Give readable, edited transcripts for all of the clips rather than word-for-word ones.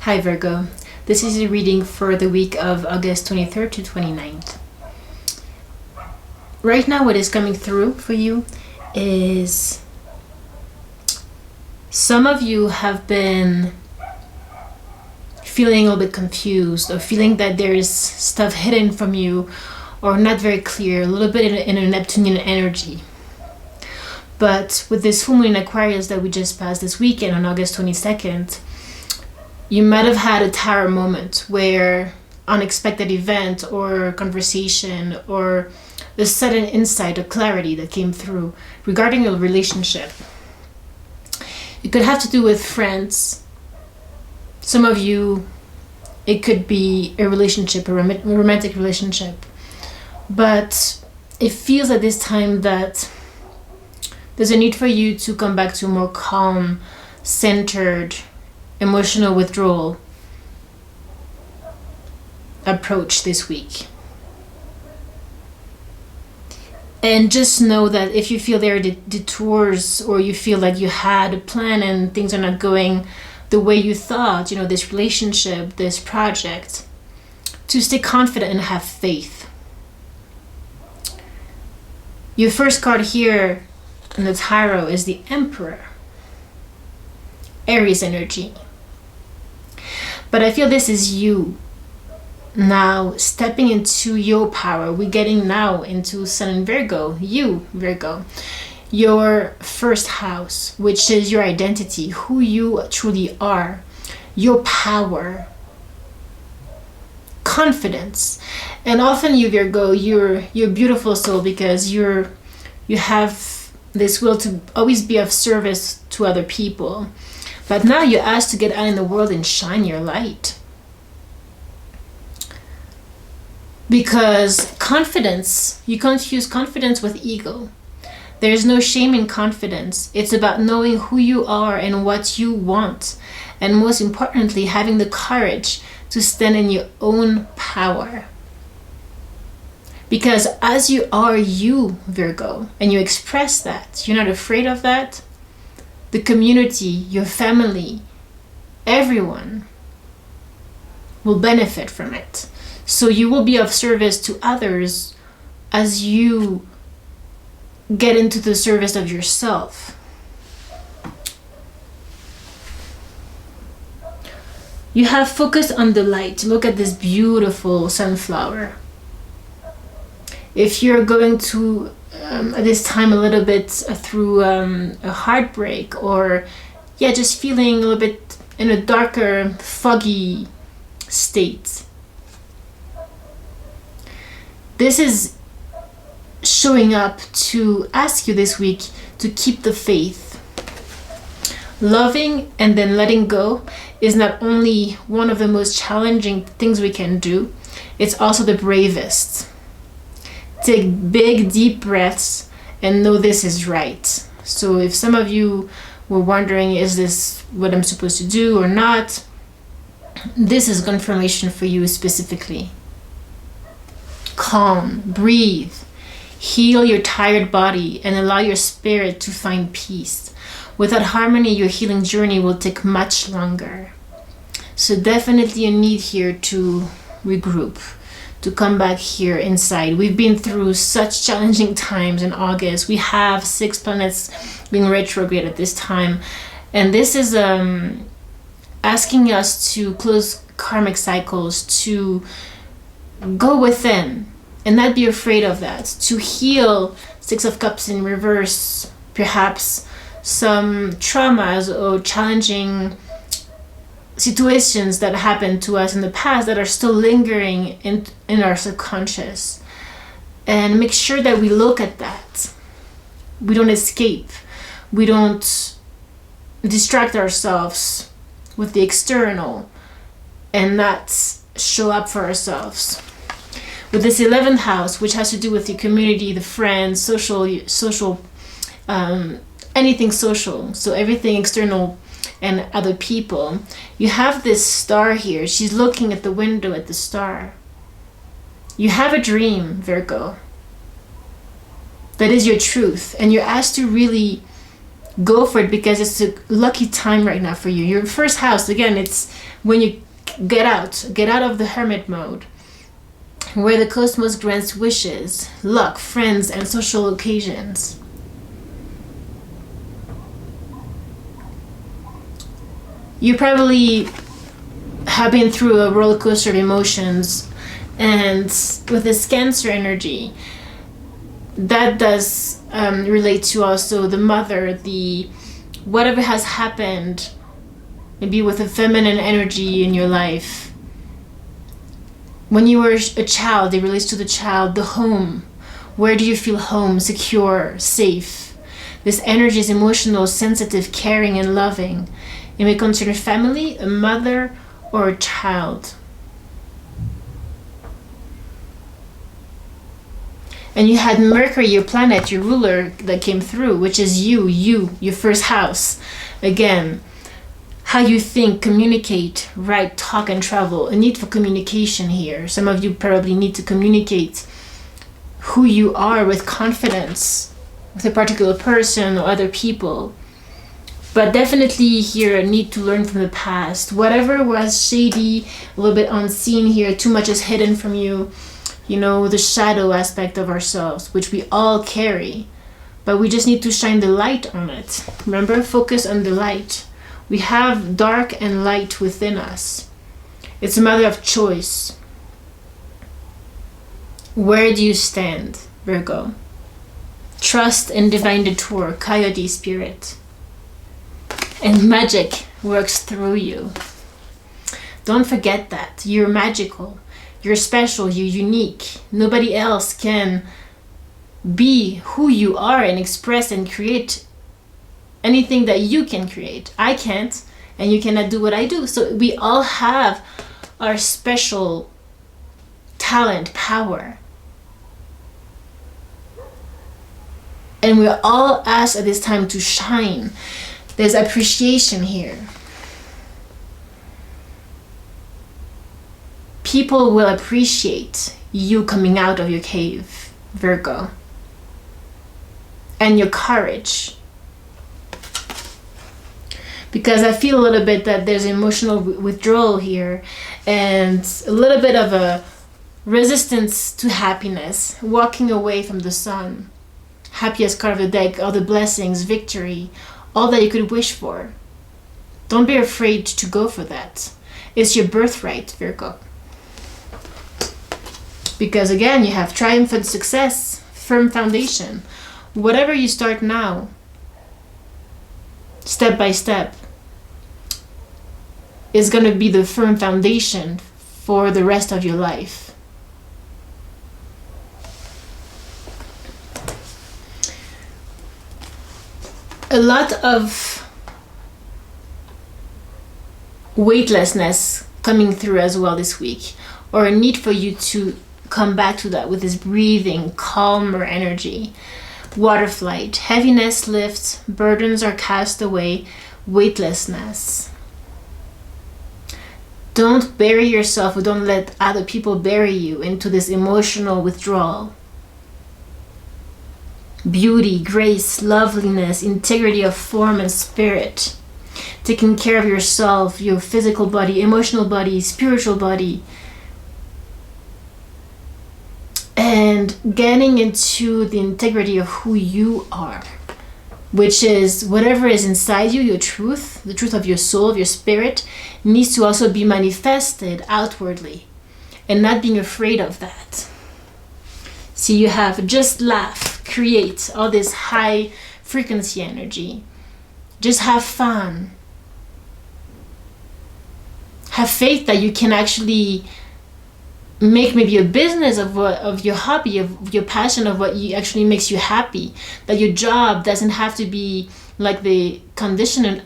Hi Virgo, this is a reading for the week of August 23rd to 29th. Right now what is coming through for you is some of you have been feeling a little bit confused or feeling that there is stuff hidden from you or not very clear, a little bit in a Neptunian energy. But with this full moon in Aquarius that we just passed this weekend on August 22nd, you might have had a tarot moment where unexpected event or conversation or a sudden insight or clarity that came through regarding a relationship. It could have to do with friends. Some of you, it could be a relationship, a romantic relationship. But it feels at this time that there's a need for you to come back to a more calm, centered, emotional withdrawal approach this week. And just know that if you feel there are detours or you feel like you had a plan and things are not going the way you thought, this relationship, this project, to stay confident and have faith. Your first card here in the tarot is the Emperor, Aries energy. But I feel this is you now stepping into your power. We're getting now into Sun in Virgo, you Virgo, your first house, which is your identity, who you truly are, your power, confidence. And often you Virgo, you're a beautiful soul because you have this will to always be of service to other people. But now you're asked to get out in the world and shine your light. Because confidence, you confuse confidence with ego. There's no shame in confidence. It's about knowing who you are and what you want. And most importantly, having the courage to stand in your own power. Because as you are you, Virgo, and you express that, you're not afraid of that, the community, your family, everyone will benefit from it. So you will be of service to others as you get into the service of yourself. You have focused on the light. Look at this beautiful sunflower. If you're going to at this time a little bit through a heartbreak or just feeling a little bit in a darker, foggy state, this is showing up to ask you this week to keep the faith. Loving and then letting go is not only one of the most challenging things we can do, it's also the bravest. Take big, deep breaths and know this is right. So if some of you were wondering, is this what I'm supposed to do or not? This is confirmation for you specifically. Calm, breathe, heal your tired body and allow your spirit to find peace. Without harmony, your healing journey will take much longer. So definitely a need here to regroup, to come back here inside. We've been through such challenging times in August. We have 6 planets being retrograde at this time. And this is asking us to close karmic cycles, to go within and not be afraid of that, to heal 6 of Cups in reverse, perhaps some traumas or challenging situations that happened to us in the past that are still lingering in our subconscious, and make sure that we look at that. We don't escape. We don't distract ourselves with the external and not show up for ourselves. With this 11th house, which has to do with the community, the friends, social, anything social, so everything external and other people, you have this star here. She's looking at the window at the star. You have a dream, Virgo. That is your truth. And you're asked to really Go for it, because it's a lucky time right now for you. Your first house, again, it's when you get out of the hermit mode, where the cosmos grants wishes, luck, friends, and social occasions. You probably have been through a roller coaster of emotions, and with this Cancer energy, that does relate to also the mother, the whatever has happened, maybe with a feminine energy in your life. When you were a child, it relates to the child, the home. Where do you feel home, secure, safe? This energy is emotional, sensitive, caring, and loving. It may concern a family, a mother, or a child. And you had Mercury, your planet, your ruler, that came through, which is you, your first house. Again, how you think, communicate, write, talk, and travel. A need for communication here. Some of you probably need to communicate who you are with confidence with a particular person or other people. But definitely here, a need to learn from the past. Whatever was shady, a little bit unseen here, too much is hidden from you. You know, the shadow aspect of ourselves, which we all carry. But we just need to shine the light on it. Remember, focus on the light. We have dark and light within us. It's a matter of choice. Where do you stand, Virgo? Trust in divine detour, coyote spirit. And magic works through you. Don't forget that. You're magical. You're special. You're unique. Nobody else can be who you are and express and create anything that you can create. I can't, and you cannot do what I do. So we all have our special talent, power. And we're all asked at this time to shine. There's appreciation here. People will appreciate you coming out of your cave, Virgo. And your courage. Because I feel a little bit that there's emotional withdrawal here, and a little bit of a resistance to happiness, walking away from the sun. Happiest card of the deck, all the blessings, victory, all that you could wish for. Don't be afraid to go for that. It's your birthright, Virgo. Because again, you have triumphant success, firm foundation. Whatever you start now, step by step, is going to be the firm foundation for the rest of your life. A lot of weightlessness coming through as well this week, or a need for you to come back to that with this breathing, calmer energy. Water flight, heaviness lifts, burdens are cast away, weightlessness. Don't bury yourself, or don't let other people bury you into this emotional withdrawal. Beauty, grace, loveliness, integrity of form and spirit. Taking care of yourself, your physical body, emotional body, spiritual body. And getting into the integrity of who you are, which is whatever is inside you, your truth, the truth of your soul, of your spirit, needs to also be manifested outwardly, and not being afraid of that. See, you have just laugh, create all this high frequency energy. Just have fun. Have faith that you can actually make maybe a business of your hobby, of your passion, of what you actually makes you happy. That your job doesn't have to be like the conditioned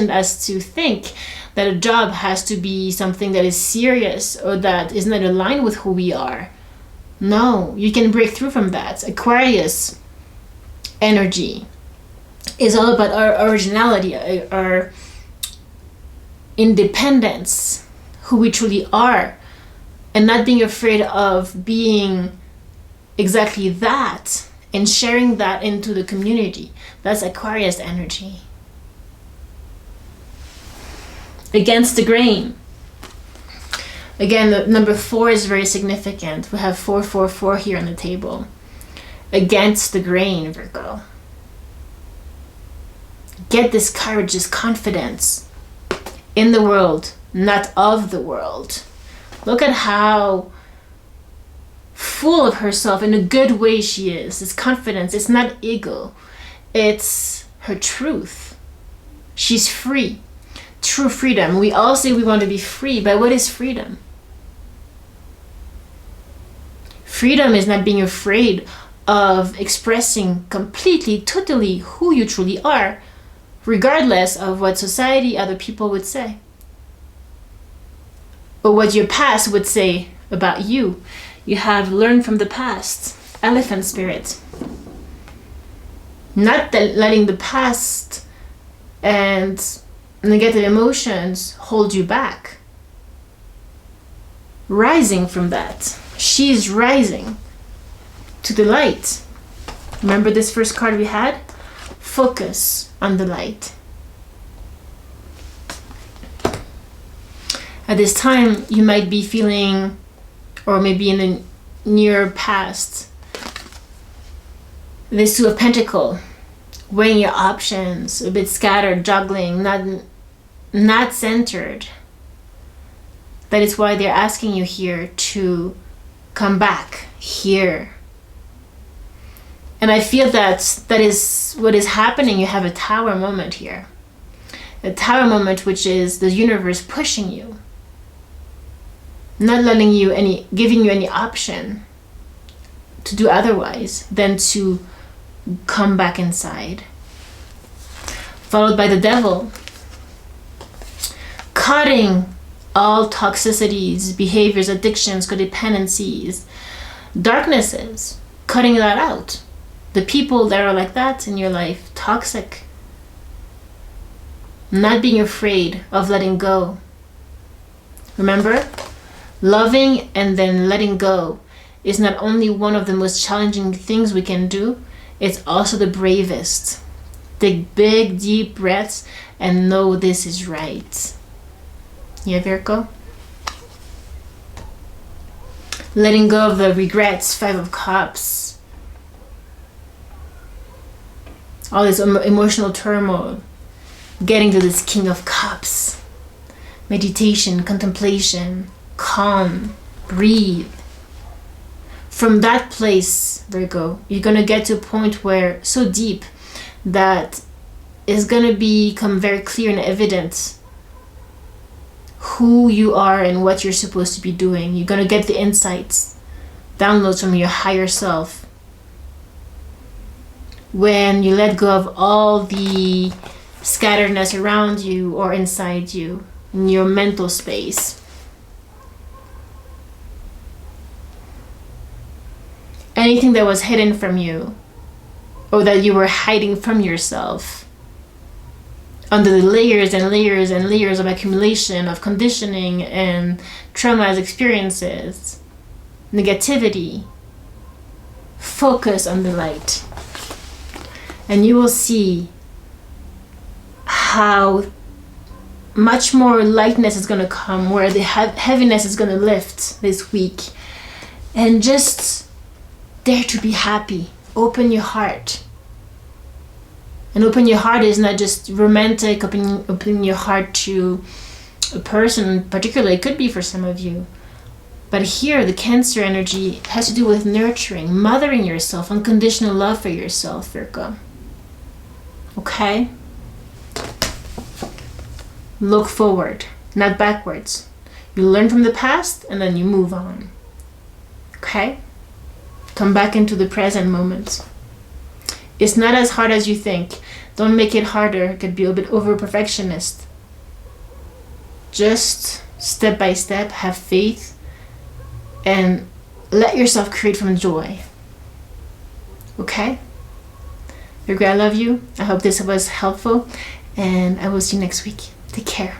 us to think that a job has to be something that is serious or that is not aligned with who we are. No, you can break through from that. Aquarius energy is all about our originality, our independence, who we truly are. And not being afraid of being exactly that, and sharing that into the community. That's Aquarius energy. Against the grain. Again, the number 4 is very significant. We have 444 here on the table. Against the grain, Virgo. Get this courage, this confidence in the world, not of the world. Look at how full of herself in a good way she is. This confidence, it's not ego. It's her truth. She's free. True freedom. We all say we want to be free, but what is freedom? Freedom is not being afraid of expressing completely, totally who you truly are, regardless of what society, other people would say, or what your past would say about you. You have learned from the past. Elephant spirit. Not letting the past and negative emotions hold you back. Rising from that. She's rising to the light. Remember this first card we had? Focus on the light. At this time, you might be feeling, or maybe in the near past, this Two of Pentacles, weighing your options, a bit scattered, juggling, not centered. That is why they're asking you here to come back here. And I feel that is what is happening. You have a tower moment here. A tower moment, which is the universe pushing you. Not letting you giving you any option to do otherwise than to come back inside. Followed by the Devil. Cutting all toxicities, behaviors, addictions, codependencies, darknesses. Cutting that out. The people that are like that in your life, toxic. Not being afraid of letting go. Remember? Loving and then letting go is not only one of the most challenging things we can do, it's also the bravest. Take big, deep breaths and know this is right. Yeah, Virgo? Letting go of the regrets, 5 of Cups. All this emotional turmoil. Getting to this King of Cups. Meditation, contemplation, calm, breathe. From that place, Virgo, you're going to get to a point where so deep that it's going to become very clear and evident who you are and what you're supposed to be doing. You're going to get the insights, downloads from your higher self. When you let go of all the scatteredness around you or inside you, in your mental space. Anything that was hidden from you, or that you were hiding from yourself, under the layers and layers and layers of accumulation of conditioning and traumas, experiences, negativity, focus on the light. And you will see how much more lightness is going to come, where the heaviness is going to lift this week. And just dare to be happy. Open your heart. And open your heart is not just romantic, opening your heart to a person, particularly it could be for some of you. But here, the Cancer energy has to do with nurturing, mothering yourself, unconditional love for yourself, Virgo. Okay? Look forward, not backwards. You learn from the past and then you move on. Okay? Come back into the present moment. It's not as hard as you think. Don't make it harder. It could be a bit over perfectionist. Just step by step, have faith, and let yourself create from joy. Okay? Virgo, I love you. I hope this was helpful, and I will see you next week. Take care.